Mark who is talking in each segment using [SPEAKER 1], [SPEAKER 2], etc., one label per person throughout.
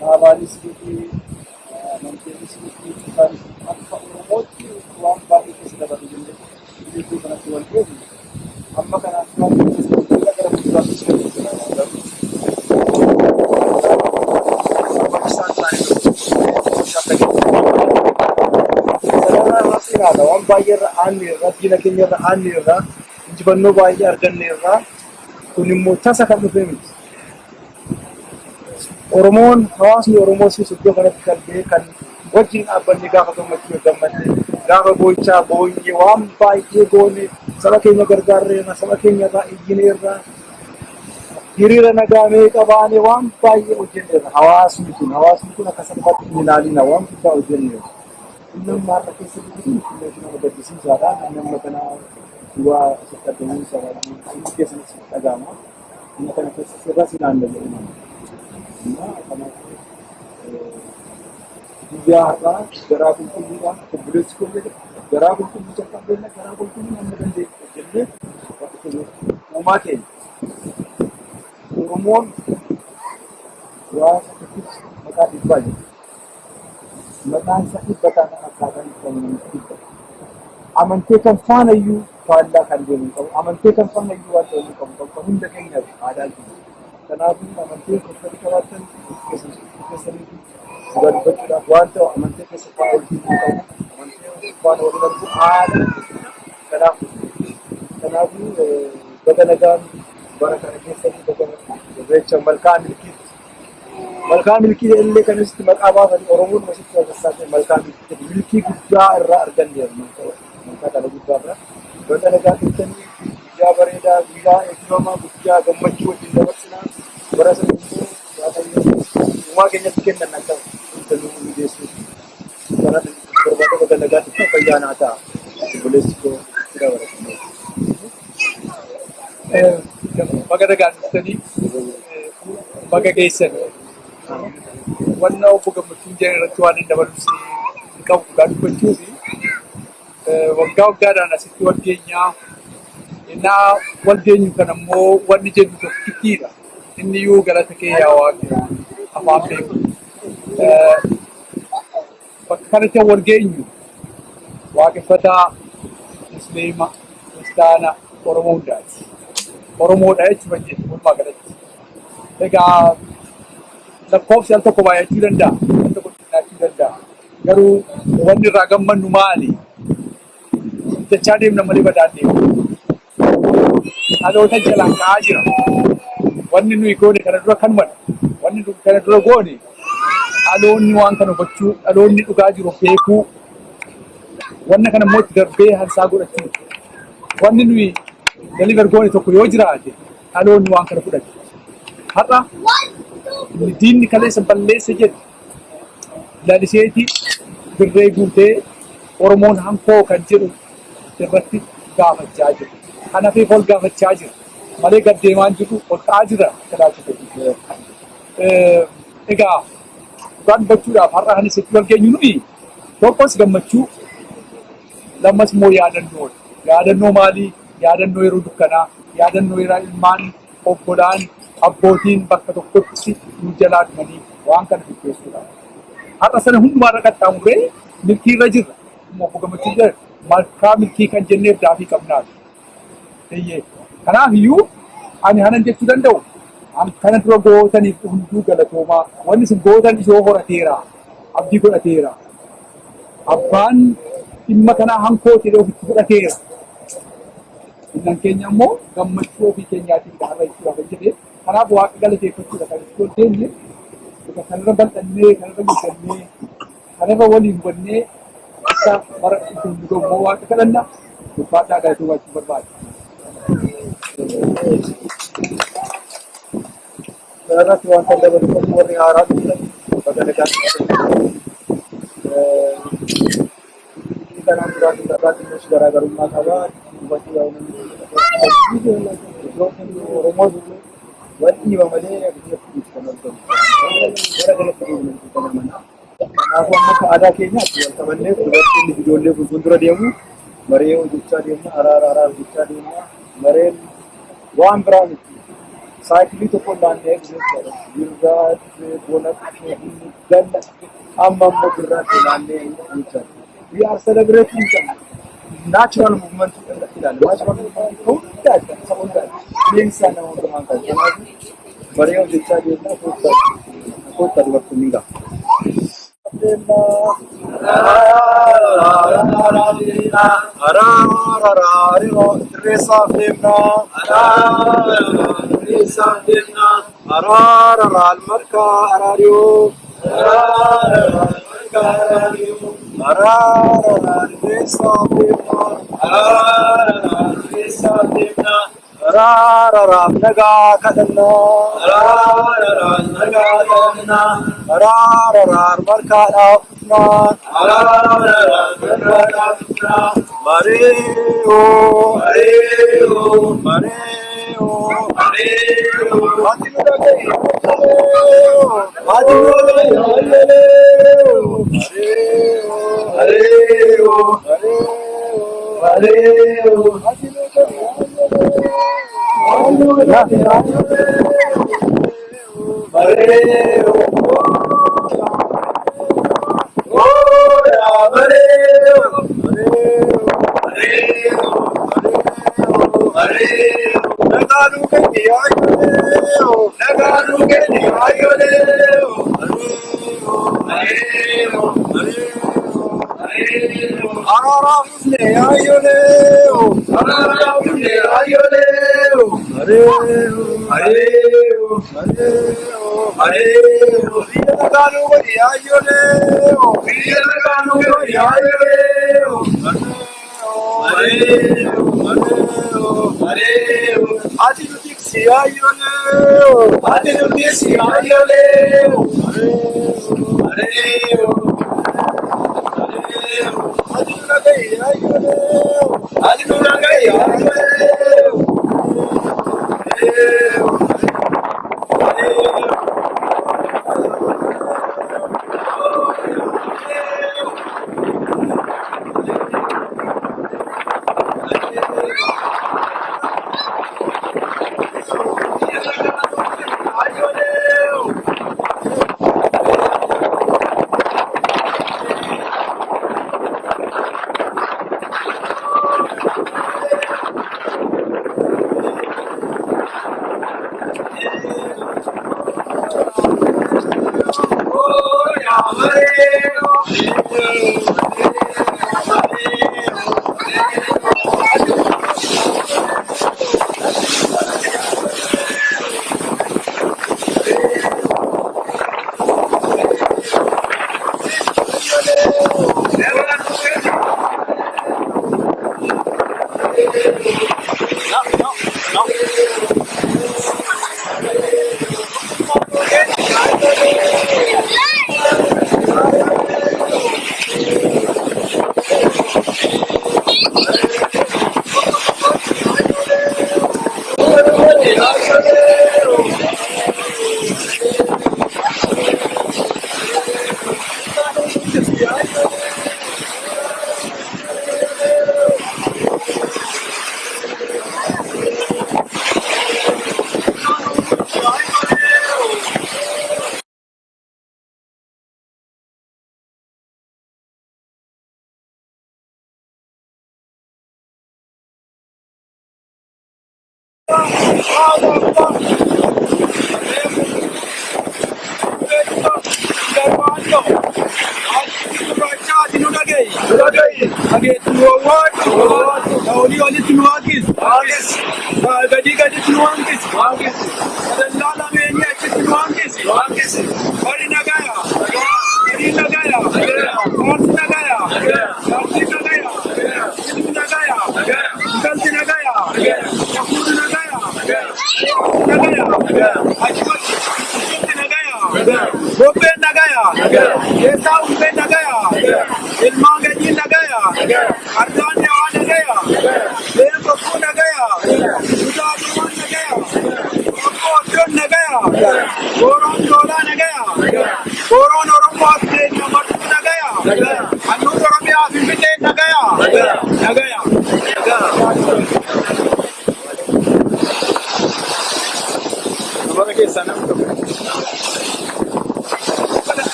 [SPEAKER 1] Haabaanis miti namteenis miti isaan akka Oromootti waan baay'ee keessa dabatu jennee iddoo kanatti wal beeku. Amma kanaaf waan gara fuulduraatti waan baay'ee irra aanne irraa diina keenya irra aanne irraa injifannoo baay'ee arganne irraa kun immoo tasa kan dhufe miti. Oromoon hawaasni Oromoo siis iddoo kanatti kan ba'e kan wajjin dhaabbanne gaafa gammachuu gammadne gaafa boo'ichaa boo'inne waan baay'ee goone saba keenya gargaarreerra saba keenya irraa iyyineerra hiriira nagaa meeqa baane waan baay'ee hojjenneerra hawaasni kun akka salphaatti hin ilaalina waan guddaa hojjenneerra. Innaan maarra keessa jiru kun nama gaddisiisaadha. Nama kana du'aa sakkatanii inni keessatti dhaga'ama. Inni kana keessa sirras ilaalla jedhama. Biyya har'aa garaa qulqulluudhaan obboleessi kollee garaa qulqulluu jalqabeenna garaa qulqulluu amma dandeessu jennee uumaa keenya. Oromoon waa sakkattis maqaa dhibbaa jedha. Maqaan isaa dhibbataa kan akkaataan dhibba. Amantee kan faanayyuu faallaa kan deemu qabu. Amantee kan faanayyuu waan ta'uu qabu. Kan hunda keenyaaf aadaa jiru. Kanaafuu amantee keessatti qabaatan keessatti dubbachuudhaaf waan ta'u amantee keessa faana waliin qabu. Amantee faana waliin argu aadaa. Kanaafuu baga nagaan bara kana keessatti baga irreecha malkaa milkii illee kanis maqaa baafanii Oromoon wasitti walitti malkaa milkii guddaa irraa arganneerra malkaa kana guddaa irraa baga nagaa keessatti guyyaa bareedaa guyyaa eebbifamaa guyyaa gammachuu wajjin dabarsinaa bara sana immoo uumaa keenyatti kennan akka nu mijeessuuf kana barbaada baga nagaatti fayyaanaa ta'a obboleessi koo jira baratanii. Baga nagaa keessatti baga geessan. Wanna obbo Gammachuun jedhan irratti waan hin dabalus hin qabu dhugaa dubbachuu fi waggaa waggaadhaan asitti wal geenyaa innaa wal geenyu kan ammoo wanni jennu tokkittiidha. Inni iyyuu galata kee yaa Waaqni afaan beeku. Bakka kanatti wal geenyu waaqeffataa Musliima Kiristaana Oromoo hundaati. Oromoodha jechuudha jedhu walumaa galatti. Egaa lakkoofsi al tokko baay'achuu danda'a, al tokko xiqqaachuu danda'a. Garuu wanni irraa gammannu maali? Jechaa deemna malee badaan deemu. Dhaloota jalaan ka'aa jira. Wanni nuyi goone kana dura kanumadha. Wanni kana dura goone dhaloonni waan kana hubachuu, dhaloonni dhugaa jiru beekuu, wanna kana immoo itti darbee hansaa godhachuu. Wanni nuyi deliver goone tokko yoo jiraate dhaloonni waan kana fudhatu. Har'a diinni kaleessa balleessa jedhu laliseetii birree guutee Oromoon hankoo kan jedhu irratti gaafachaa jiru. Kanaafii ol gaafachaa jira. Malee gad deemaan jiru ol ka'aa jira. Egaa dhugaan dubbachuudhaaf har'a kan isitti wal geenyu nuyi tokkos gammachuu lammas immoo yaadannoodha. Yaadannoo maalii? Yaadannoo yeroo dukkanaa, yaadannoo yeroo ilmaan obbolaan abbootiin bakka tokkotti nu jalaa dhumanii waan kana gaggeessuudha. Har'a sana hundumaa irra qaxxaamurree milkii irra jirra. Obbo Gammachuun jedhan malkaa milkii kan jenneef daafii qabnaaf. Kanaaf iyyuu ani hanan jechuu danda'u kana dura gootaniif hunduu galatoomaa. Wanni isin gootan ishoo horateera, abdii godhateera. Abbaan dhimma kanaa hankooti ofitti fudhateera. Innan keenya immoo gammachuu ofii keenyaatiin gaarra jechuudha kan jedhee kanaaf waaqa galateeffachuudha kan itti ol deemne kanarra bal'annee kanarra guddannee kanarra waliin hubannee akka bara ittiin dhugamu waaqa kadhanna dubbaataa galateeffachuu barbaada. Kanarratti wanta dabalatan warri haaraa dhufan bakka nagaan kanaan duraatiin irraatiin nuus garaagarummaa qabaa. Oromoo wanti malee akkasitti kan argamu. Gara galatti deemuu kan amanaa. Kanaafuu amma aadaa keenyaatti wal qabannee dubartiin ijoollee fuuldura deemu maree hojjechaa deemna, araara hojjechaa deemna, mareen waan biraa miti. Saayikilii tokko naanna'ee jechuudha. Gurraachi bonatti ganna amma ammoo gurraachi naanna'ee jechuudha. We are celebrating the natural movement ilaali. Natural movement hunda adda isa hunda qilleensa nama hundumaan kan jennaatu baree hojjechaa jirna kottaa dubartoonni ga'a. Naga kadana naga kadana markada na mareo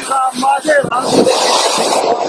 [SPEAKER 2] isaa ammaa ta'e waan